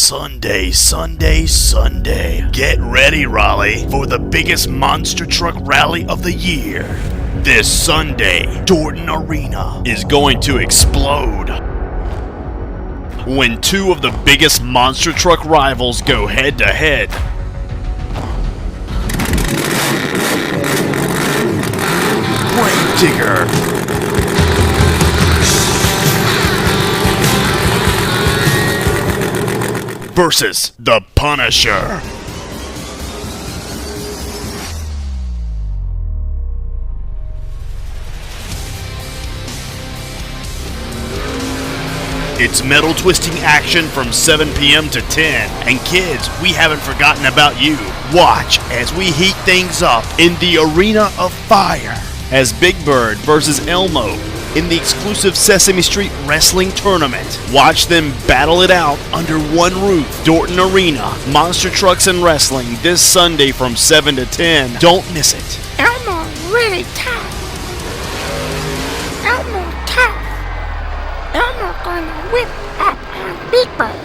Sunday, Sunday, Sunday. Get ready, Raleigh, for the biggest monster truck rally of the year. This Sunday, Dorton Arena is going to explode when two of the biggest monster truck rivals go head to head. Gravedigger versus the Punisher. It's metal twisting action from 7 p.m. to 10. And kids, we haven't forgotten about you. Watch as we heat things up in the Arena of Fire as Big Bird versus Elmo in the exclusive Sesame Street Wrestling Tournament. Watch them battle it out under one roof. Dorton Arena, Monster Trucks and Wrestling this Sunday from 7 to 10. Don't miss it. Elmo really tough. Elmo tough. Elmo gonna whip up on Big Bird.